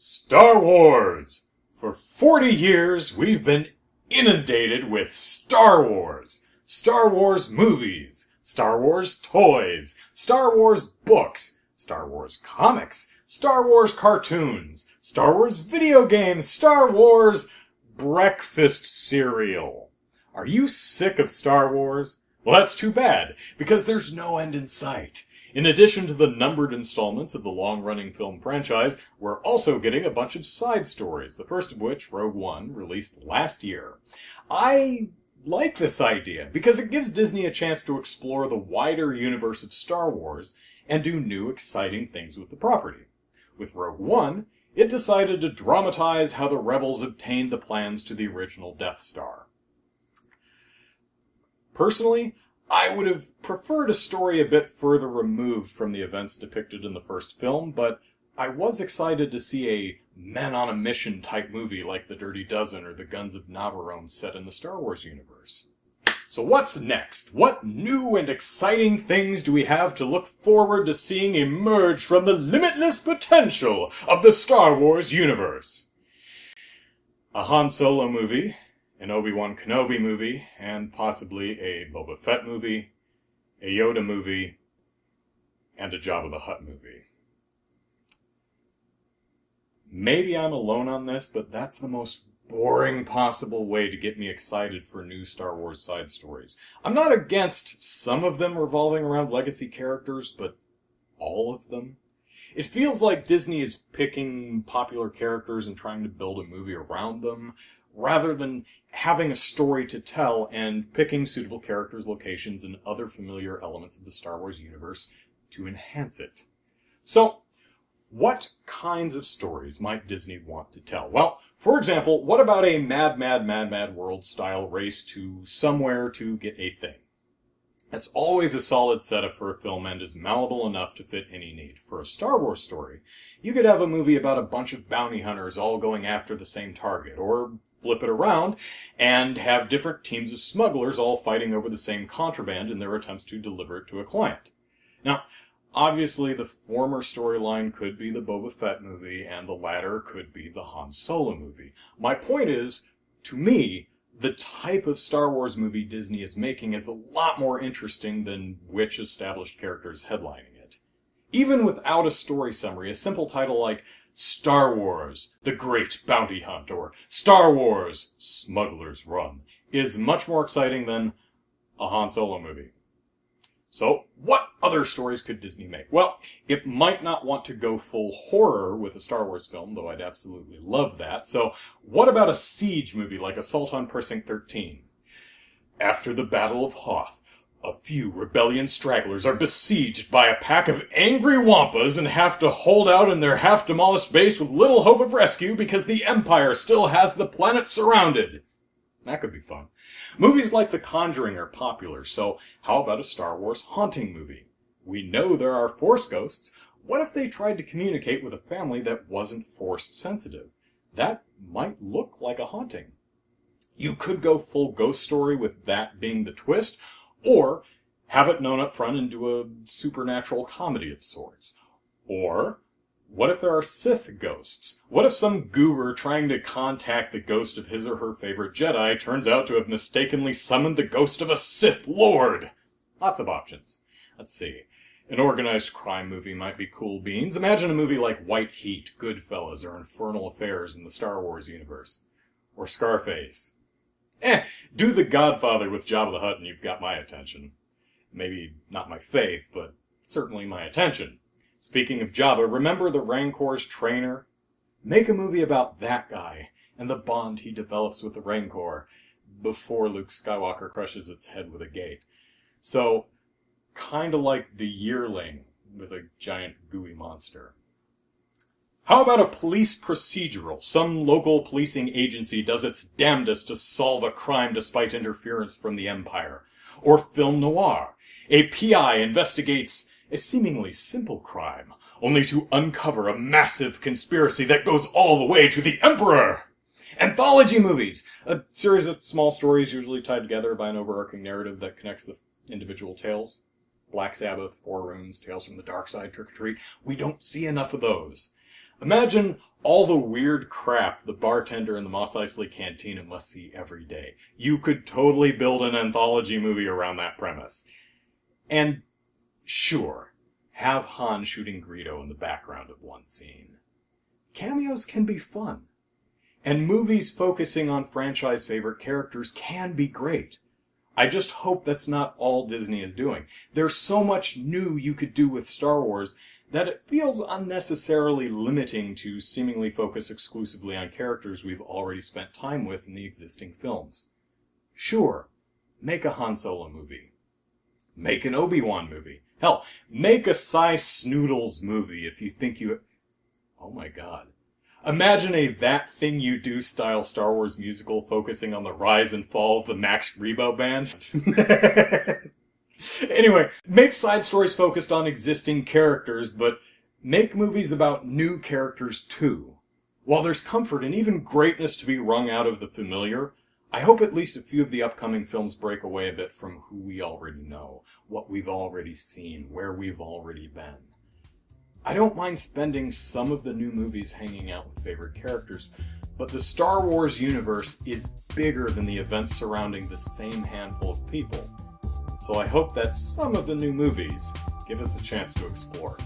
Star Wars! For 40 years, we've been inundated with Star Wars. Star Wars movies, Star Wars toys, Star Wars books, Star Wars comics, Star Wars cartoons, Star Wars video games, Star Wars breakfast cereal. Are you sick of Star Wars? Well, that's too bad, because there's no end in sight. In addition to the numbered installments of the long-running film franchise, we're also getting a bunch of side stories, the first of which, Rogue One, released last year. I like this idea, because it gives Disney a chance to explore the wider universe of Star Wars and do new, exciting things with the property. With Rogue One, it decided to dramatize how the rebels obtained the plans to the original Death Star. Personally, I would have preferred a story a bit further removed from the events depicted in the first film, but I was excited to see a men-on-a-mission type movie like The Dirty Dozen or The Guns of Navarone set in the Star Wars universe. So what's next? What new and exciting things do we have to look forward to seeing emerge from the limitless potential of the Star Wars universe? A Han Solo movie, an Obi-Wan Kenobi movie, and possibly a Boba Fett movie, a Yoda movie, and a Jabba the Hutt movie. Maybe I'm alone on this, but that's the most boring possible way to get me excited for new Star Wars side stories. I'm not against some of them revolving around legacy characters, but all of them? It feels like Disney is picking popular characters and trying to build a movie around them, rather than having a story to tell and picking suitable characters, locations, and other familiar elements of the Star Wars universe to enhance it. So, what kinds of stories might Disney want to tell? Well, for example, what about a Mad World style race to somewhere to get a thing? That's always a solid setup for a film and is malleable enough to fit any need. For a Star Wars story, you could have a movie about a bunch of bounty hunters all going after the same target, or flip it around and have different teams of smugglers all fighting over the same contraband in their attempts to deliver it to a client. Now, obviously the former storyline could be the Boba Fett movie and the latter could be the Han Solo movie. My point is, to me, the type of Star Wars movie Disney is making is a lot more interesting than which established characters headlining it. Even without a story summary, a simple title like Star Wars, The Great Bounty Hunt, or Star Wars, Smuggler's Run, is much more exciting than a Han Solo movie. So, what other stories could Disney make? Well, it might not want to go full horror with a Star Wars film, though I'd absolutely love that. So, what about a siege movie like Assault on Precinct 13? After the Battle of Hoth, a few rebellion stragglers are besieged by a pack of angry wampas and have to hold out in their half-demolished base with little hope of rescue because the Empire still has the planet surrounded. That could be fun. Movies like The Conjuring are popular, so how about a Star Wars haunting movie? We know there are Force ghosts. What if they tried to communicate with a family that wasn't Force sensitive? That might look like a haunting. You could go full ghost story with that being the twist, or have it known up front and do a supernatural comedy of sorts. Or, what if there are Sith ghosts? What if some goober trying to contact the ghost of his or her favorite Jedi turns out to have mistakenly summoned the ghost of a Sith Lord? Lots of options. Let's see. An organized crime movie might be cool beans. Imagine a movie like White Heat, Goodfellas, or Infernal Affairs in the Star Wars universe. Or Scarface. Do The Godfather with Jabba the Hutt and you've got my attention. Maybe not my faith, but certainly my attention. Speaking of Jabba, remember the Rancor's trainer? Make a movie about that guy and the bond he develops with the Rancor before Luke Skywalker crushes its head with a gate. So, kinda like The Yearling with a giant gooey monster. How about a police procedural? Some local policing agency does its damnedest to solve a crime despite interference from the Empire. Or film noir. A PI investigates a seemingly simple crime, only to uncover a massive conspiracy that goes all the way to the Emperor. Anthology movies. A series of small stories usually tied together by an overarching narrative that connects the individual tales. Black Sabbath, Four Runes, Tales from the Dark Side, Trick or Treat. We don't see enough of those. Imagine All the weird crap the bartender in the Mos Eisley Cantina must see every day. You could totally build an anthology movie around that premise. And sure, have Han shooting Greedo in the background of one scene. Cameos can be fun. And movies focusing on franchise favorite characters can be great. I just hope that's not all Disney is doing. There's so much new you could do with Star Wars that it feels unnecessarily limiting to seemingly focus exclusively on characters we've already spent time with in the existing films. Sure, make a Han Solo movie. Make an Obi-Wan movie. Hell, make a Cy Snoodles movie if you think you... Oh my god. Imagine a That Thing You Do style Star Wars musical focusing on the rise and fall of the Max Rebo band. Anyway, make side stories focused on existing characters, but make movies about new characters too. While there's comfort and even greatness to be wrung out of the familiar, I hope at least a few of the upcoming films break away a bit from who we already know, what we've already seen, where we've already been. I don't mind spending some of the new movies hanging out with favorite characters, but the Star Wars universe is bigger than the events surrounding the same handful of people. So I hope that some of the new movies give us a chance to explore.